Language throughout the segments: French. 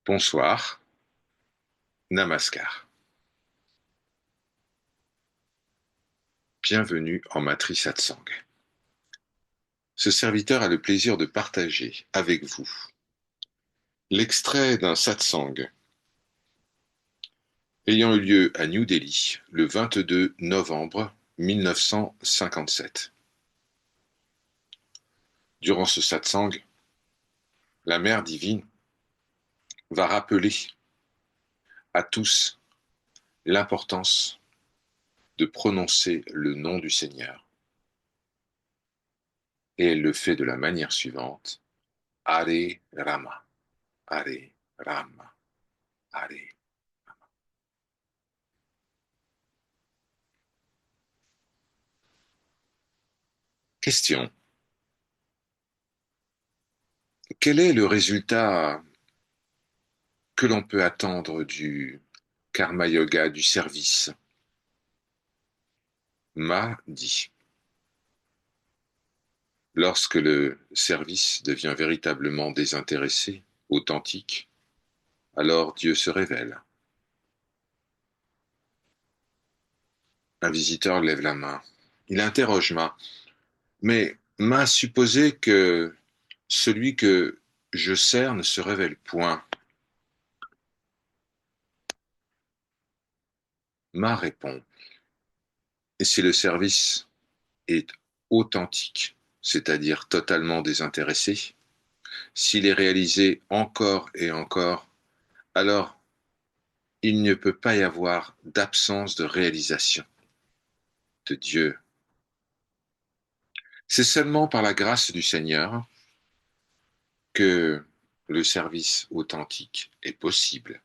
Bonsoir, Namaskar. Bienvenue en Matrice Satsang. Ce serviteur a le plaisir de partager avec vous l'extrait d'un satsang ayant eu lieu à New Delhi le 22 novembre 1957. Durant ce satsang, la Mère divine va rappeler à tous l'importance de prononcer le nom du Seigneur. Et elle le fait de la manière suivante: Hare Rama, Hare Rama, Hare. Question: quel est le résultat que l'on peut attendre du karma yoga du service? Ma dit: lorsque le service devient véritablement désintéressé, authentique, alors Dieu se révèle. Un visiteur lève la main. Il interroge Ma. Mais Ma supposait que celui que je sers ne se révèle point. Ma répond: et si le service est authentique, c'est-à-dire totalement désintéressé, s'il est réalisé encore et encore, alors il ne peut pas y avoir d'absence de réalisation de Dieu. C'est seulement par la grâce du Seigneur que le service authentique est possible.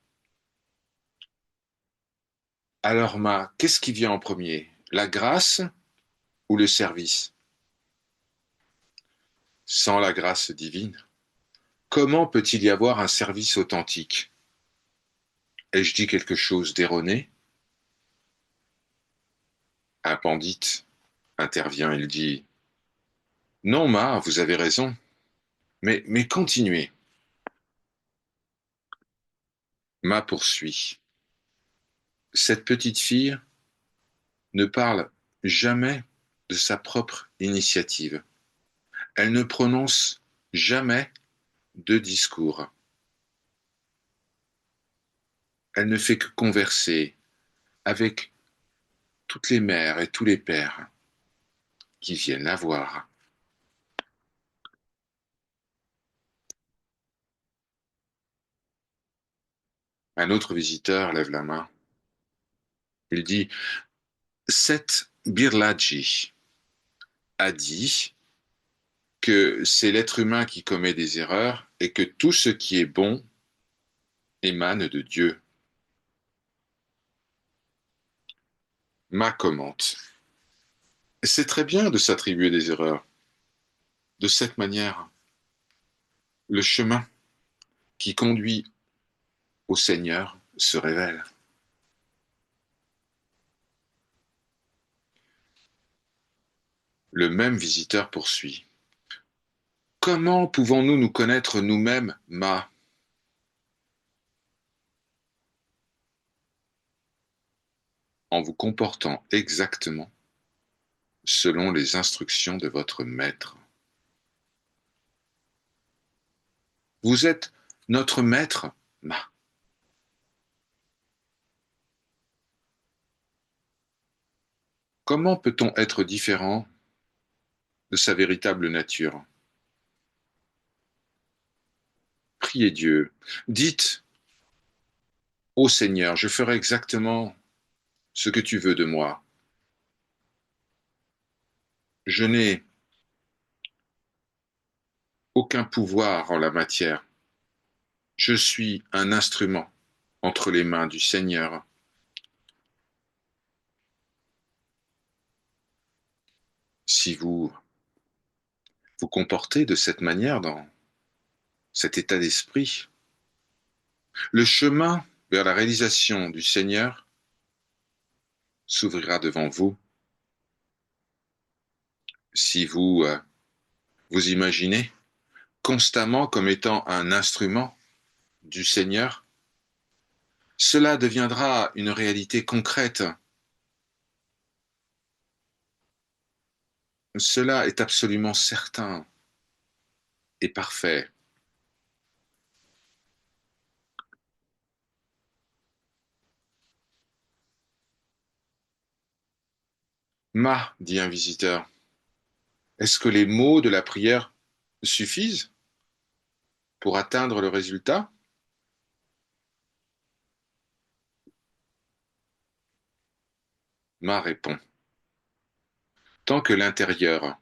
Alors, qu'est-ce qui vient en premier? La grâce ou le service? Sans la grâce divine, comment peut-il y avoir un service authentique? Ai-je dit quelque chose d'erroné? Un pandit intervient, il dit: non, vous avez raison, mais continuez. Ma poursuit: cette petite fille ne parle jamais de sa propre initiative. Elle ne prononce jamais de discours. Elle ne fait que converser avec toutes les mères et tous les pères qui viennent la voir. Un autre visiteur lève la main. Il dit: Seth Birlaji a dit que c'est l'être humain qui commet des erreurs et que tout ce qui est bon émane de Dieu. Ma commente: c'est très bien de s'attribuer des erreurs. De cette manière, le chemin qui conduit au Seigneur se révèle. Le même visiteur poursuit: comment pouvons-nous nous connaître nous-mêmes, Ma? En vous comportant exactement selon les instructions de votre maître. Vous êtes notre maître, Ma. Comment peut-on être différent de sa véritable nature? Priez Dieu. Dites: ô Seigneur, je ferai exactement ce que tu veux de moi. Je n'ai aucun pouvoir en la matière. Je suis un instrument entre les mains du Seigneur. Si vous vous comportez de cette manière, dans cet état d'esprit, le chemin vers la réalisation du Seigneur s'ouvrira devant vous. Si vous vous imaginez constamment comme étant un instrument du Seigneur, cela deviendra une réalité concrète. Cela est absolument certain et parfait. Ma, dit un visiteur, est-ce que les mots de la prière suffisent pour atteindre le résultat? Ma répond, tant que l'intérieur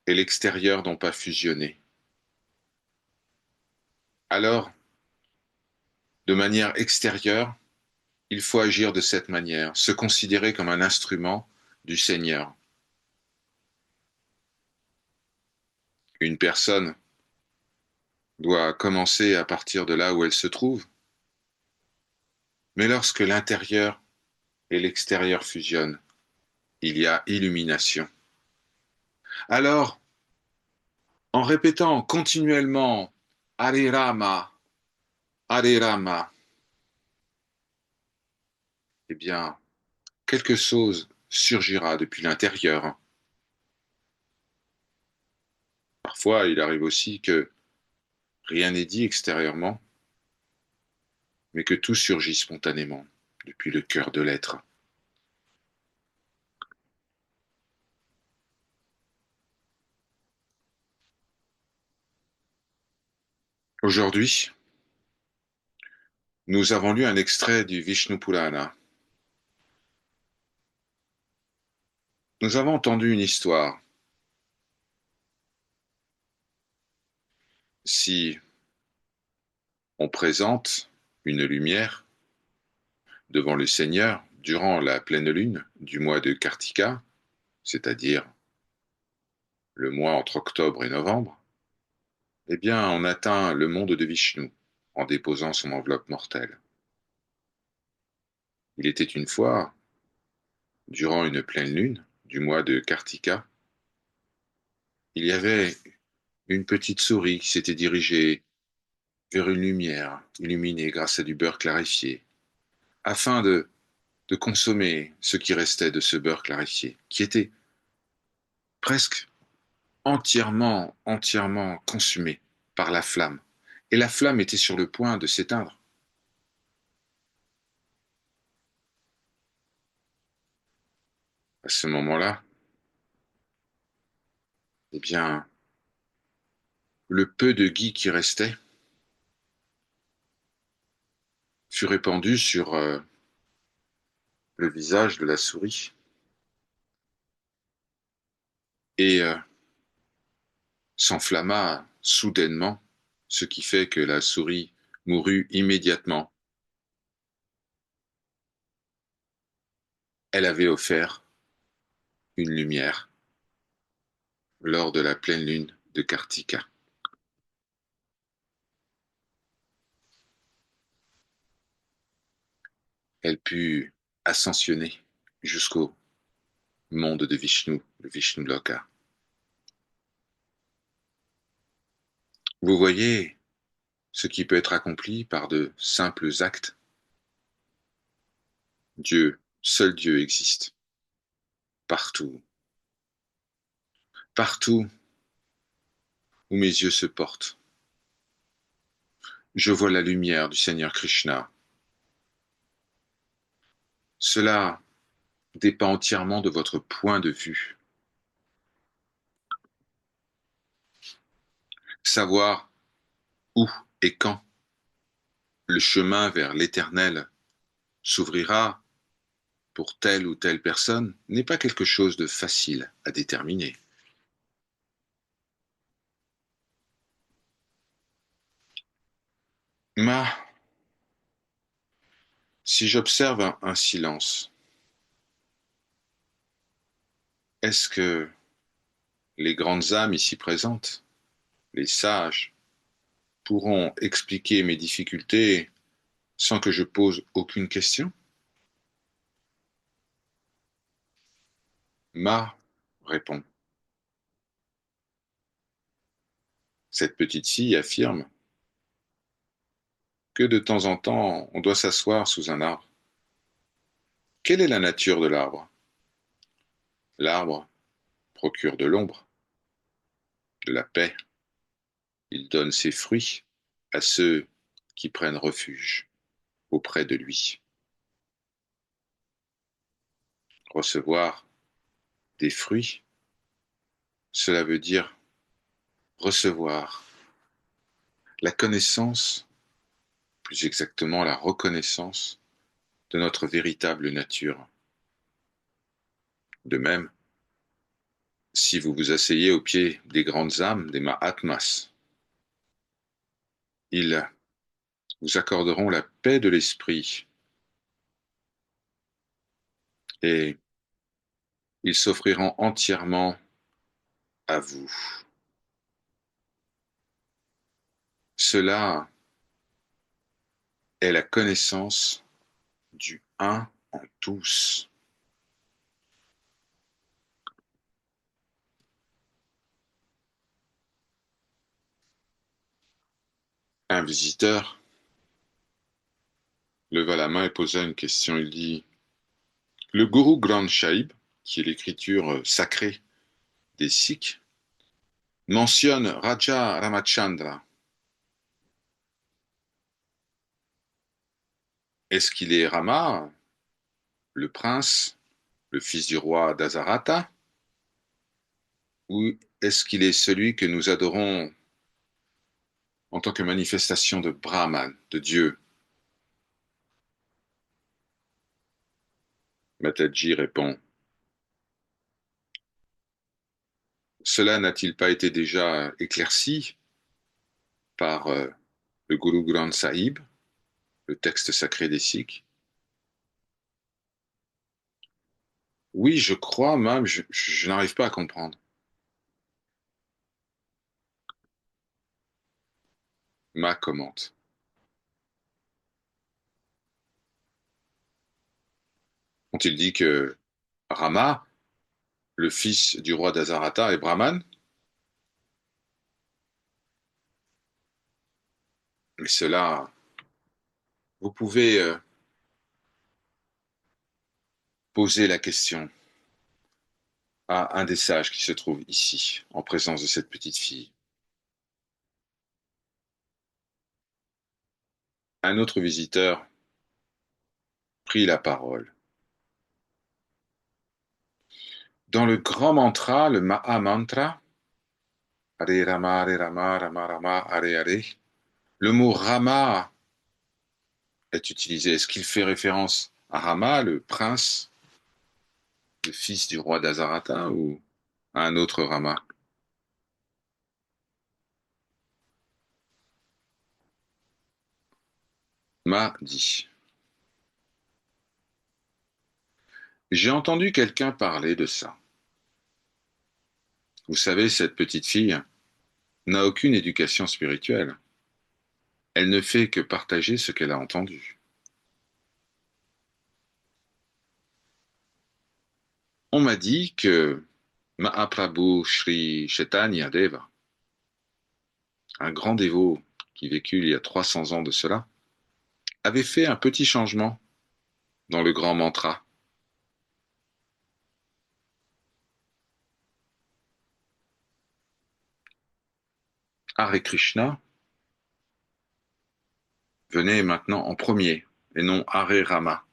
et l'extérieur n'ont pas fusionné. Alors, de manière extérieure, il faut agir de cette manière, se considérer comme un instrument du Seigneur. Une personne doit commencer à partir de là où elle se trouve, mais lorsque l'intérieur et l'extérieur fusionnent, il y a illumination. Alors, en répétant continuellement Hare Rama, Hare Rama, eh bien, quelque chose surgira depuis l'intérieur. Parfois, il arrive aussi que rien n'est dit extérieurement, mais que tout surgit spontanément depuis le cœur de l'être. Aujourd'hui, nous avons lu un extrait du Vishnu Purana. Nous avons entendu une histoire. Si on présente une lumière devant le Seigneur durant la pleine lune du mois de Kartika, c'est-à-dire le mois entre octobre et novembre, eh bien, on atteint le monde de Vishnu en déposant son enveloppe mortelle. Il était une fois, durant une pleine lune du mois de Kartika, il y avait une petite souris qui s'était dirigée vers une lumière illuminée grâce à du beurre clarifié, afin de consommer ce qui restait de ce beurre clarifié, qui était presque entièrement consumé par la flamme. Et la flamme était sur le point de s'éteindre. À ce moment-là, eh bien, le peu de ghee qui restait fut répandu sur le visage de la souris et s'enflamma soudainement, ce qui fait que la souris mourut immédiatement. Elle avait offert une lumière lors de la pleine lune de Kartika. Elle put ascensionner jusqu'au monde de Vishnu, le Vishnu Loka. Vous voyez ce qui peut être accompli par de simples actes. Dieu, seul Dieu existe, partout, partout où mes yeux se portent. Je vois la lumière du Seigneur Krishna. Cela dépend entièrement de votre point de vue. Savoir où et quand le chemin vers l'éternel s'ouvrira pour telle ou telle personne n'est pas quelque chose de facile à déterminer. Mais si j'observe un silence, est-ce que les grandes âmes ici présentes, les sages, pourront expliquer mes difficultés sans que je pose aucune question? Ma répond. Cette petite fille affirme que de temps en temps, on doit s'asseoir sous un arbre. Quelle est la nature de l'arbre? L'arbre procure de l'ombre, de la paix. Il donne ses fruits à ceux qui prennent refuge auprès de lui. Recevoir des fruits, cela veut dire recevoir la connaissance, plus exactement la reconnaissance de notre véritable nature. De même, si vous vous asseyez au pied des grandes âmes, des Mahatmas, ils vous accorderont la paix de l'esprit et ils s'offriront entièrement à vous. Cela est la connaissance du un en tous. Un visiteur leva la main et posa une question. Il dit, le Guru Granth Sahib, qui est l'écriture sacrée des Sikhs, mentionne Raja Ramachandra. Est-ce qu'il est Rama, le prince, le fils du roi d'Azarata, ou est-ce qu'il est celui que nous adorons en tant que manifestation de Brahman, de Dieu? Mataji répond, cela n'a-t-il pas été déjà éclairci par le Guru Granth Sahib, le texte sacré des Sikhs? Oui, je crois même, je n'arrive pas à comprendre. Ma commente. Ont-ils dit que Rama, le fils du roi d'Azarata, est Brahman? Mais cela, vous pouvez poser la question à un des sages qui se trouve ici, en présence de cette petite fille. Un autre visiteur prit la parole. Dans le grand mantra, le Maha Mantra, Hare Rama, Hare Rama, Rama Rama, Hare Hare, le mot Rama est utilisé. Est-ce qu'il fait référence à Rama, le prince, le fils du roi d'Azarata, ou à un autre Rama? Ma dit. J'ai entendu quelqu'un parler de ça. Vous savez, cette petite fille n'a aucune éducation spirituelle. Elle ne fait que partager ce qu'elle a entendu. On m'a dit que Mahaprabhu Sri Chaitanya Deva, un grand dévot qui vécut il y a 300 ans de cela, avait fait un petit changement dans le grand mantra. Hare Krishna venait maintenant en premier, et non Hare Rama.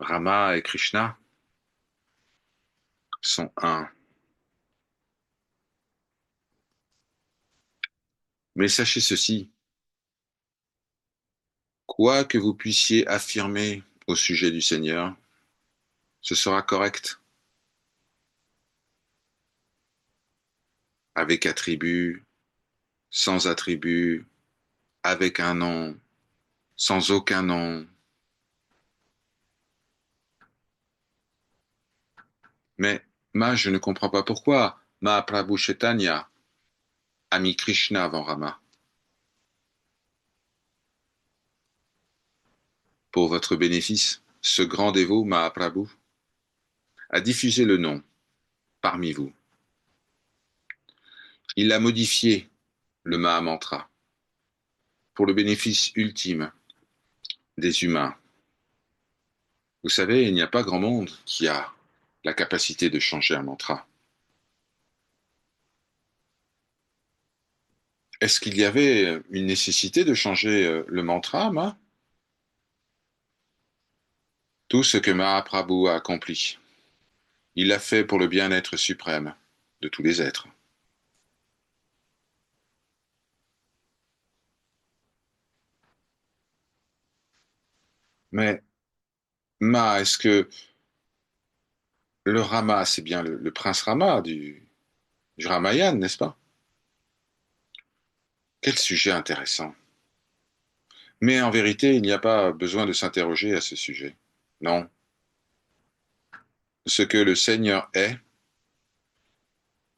Rama et Krishna sont un. Mais sachez ceci, quoi que vous puissiez affirmer au sujet du Seigneur, ce sera correct, avec attribut, sans attribut, avec un nom, sans aucun nom. Mais je ne comprends pas pourquoi Mahaprabhu Chaitanya a mis Krishna avant Rama. Pour votre bénéfice, ce grand dévot Mahaprabhu a diffusé le nom parmi vous. Il l'a modifié le Maha Mantra, pour le bénéfice ultime des humains. Vous savez, il n'y a pas grand monde qui a la capacité de changer un mantra. Est-ce qu'il y avait une nécessité de changer le mantra, Ma? Tout ce que Mahaprabhu a accompli, il l'a fait pour le bien-être suprême de tous les êtres. Mais Ma, est-ce que le Rama, c'est bien le prince Rama du Ramayana, n'est-ce pas? Quel sujet intéressant. Mais en vérité, il n'y a pas besoin de s'interroger à ce sujet. Non. Ce que le Seigneur est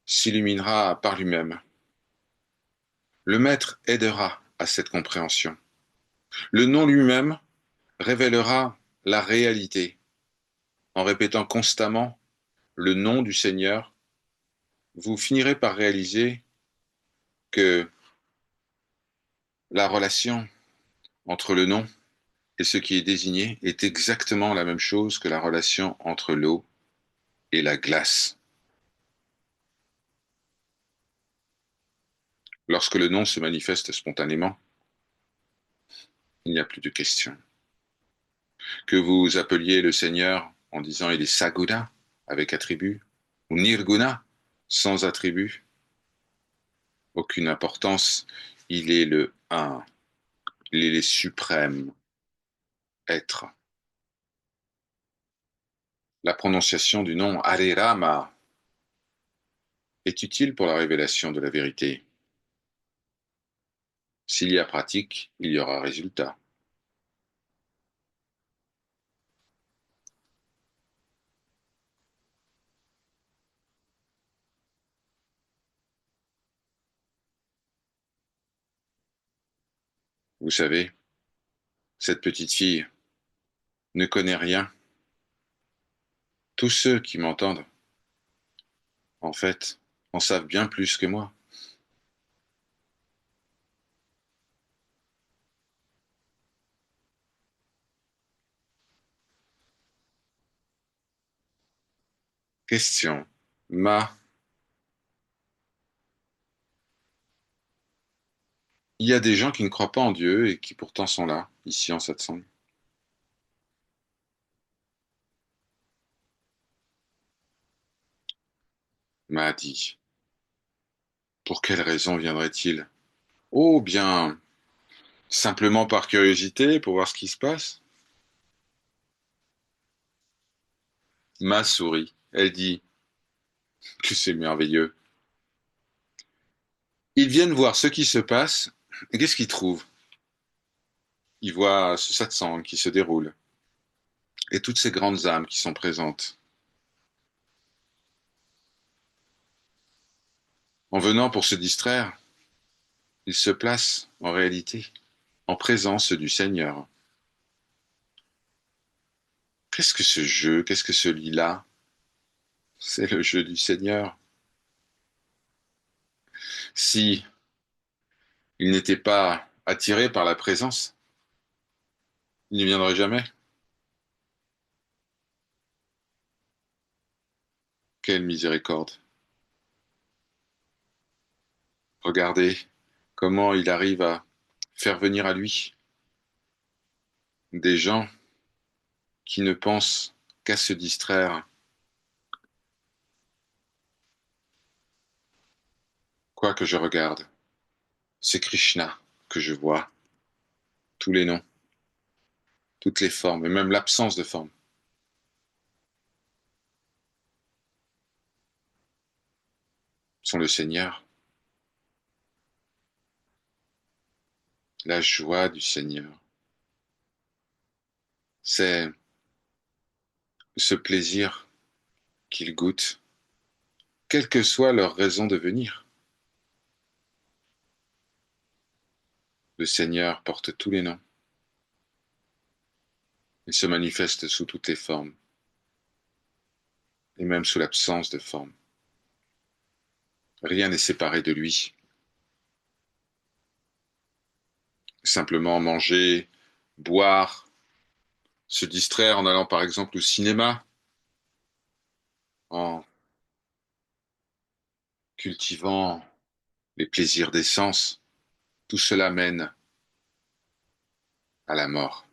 s'illuminera par lui-même. Le Maître aidera à cette compréhension. Le nom lui-même révélera la réalité. En répétant constamment le nom du Seigneur, vous finirez par réaliser que la relation entre le nom et ce qui est désigné est exactement la même chose que la relation entre l'eau et la glace. Lorsque le nom se manifeste spontanément, il n'y a plus de question. Que vous appeliez le Seigneur en disant il est Saguna avec attribut, ou Nirguna sans attribut, aucune importance, il est le un, il est le suprême être. La prononciation du nom Hare Rama est utile pour la révélation de la vérité. S'il y a pratique, il y aura résultat. Vous savez, cette petite fille ne connaît rien. Tous ceux qui m'entendent, en fait, en savent bien plus que moi. Question. Ma, il y a des gens qui ne croient pas en Dieu et qui pourtant sont là, ici en satsang. M'a dit. Pour quelle raison viendrait-il? Oh, bien, simplement par curiosité, pour voir ce qui se passe. Ma sourit. Elle dit que c'est merveilleux. Ils viennent voir ce qui se passe. Et qu'est-ce qu'ils trouvent? Ils voient ce satsang qui se déroule et toutes ces grandes âmes qui sont présentes. En venant pour se distraire, ils se placent en réalité en présence du Seigneur. Qu'est-ce que ce jeu? Qu'est-ce que ce lila? C'est le jeu du Seigneur. Si il n'était pas attiré par la présence, il ne viendrait jamais. Quelle miséricorde. Regardez comment il arrive à faire venir à lui des gens qui ne pensent qu'à se distraire. Quoi que je regarde, c'est Krishna que je vois, tous les noms, toutes les formes, et même l'absence de forme, sont le Seigneur, la joie du Seigneur. C'est ce plaisir qu'ils goûtent, quelle que soit leur raison de venir. Le Seigneur porte tous les noms. Il se manifeste sous toutes les formes, et même sous l'absence de forme. Rien n'est séparé de lui. simplement manger, boire, se distraire en allant par exemple au cinéma, en cultivant les plaisirs des sens, tout cela mène à la mort.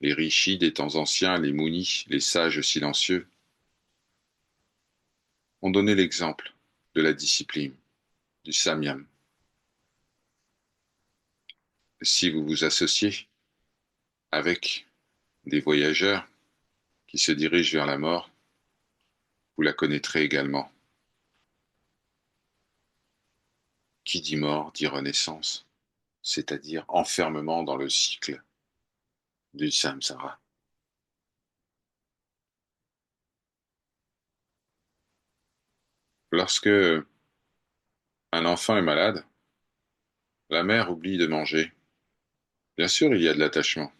Les rishis des temps anciens, les munis, les sages silencieux, ont donné l'exemple de la discipline, du samyam. Si vous vous associez avec des voyageurs qui se dirigent vers la mort, vous la connaîtrez également. Qui dit mort dit renaissance, c'est-à-dire enfermement dans le cycle du samsara. Lorsque un enfant est malade, la mère oublie de manger. Bien sûr, il y a de l'attachement.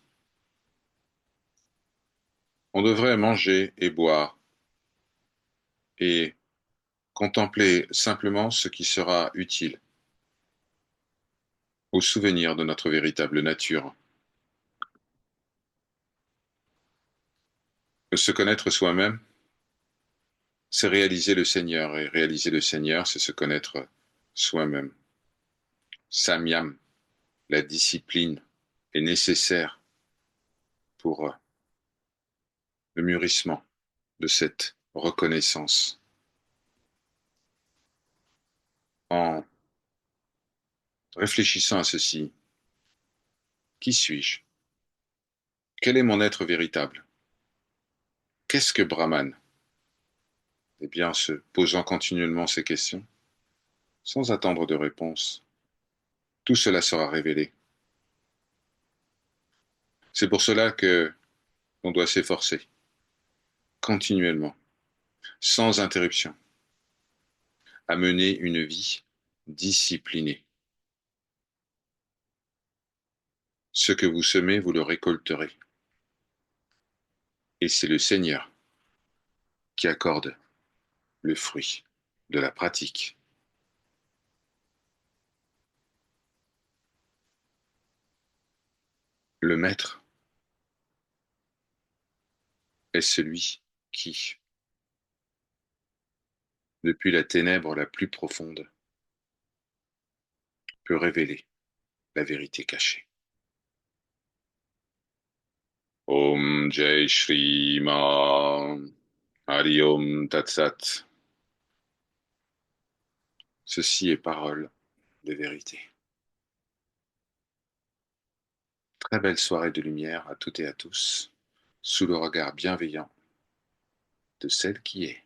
On devrait manger et boire et contempler simplement ce qui sera utile au souvenir de notre véritable nature. Se connaître soi-même, c'est réaliser le Seigneur, et réaliser le Seigneur, c'est se connaître soi-même. Samyam, la discipline, est nécessaire pour le mûrissement de cette reconnaissance. En réfléchissant à ceci, qui suis-je? Quel est mon être véritable? Qu'est-ce que Brahman? Eh bien, en se posant continuellement ces questions, sans attendre de réponse, tout cela sera révélé. C'est pour cela que l'on doit s'efforcer continuellement, sans interruption, à mener une vie disciplinée. Ce que vous semez, vous le récolterez. Et c'est le Seigneur qui accorde le fruit de la pratique. Le Maître est celui qui, depuis la ténèbre la plus profonde, peut révéler la vérité cachée. Om Jai Shri Ma Hari Om Tat Sat. Ceci est parole de vérité. Très belle soirée de lumière à toutes et à tous, sous le regard bienveillant de celle qui est.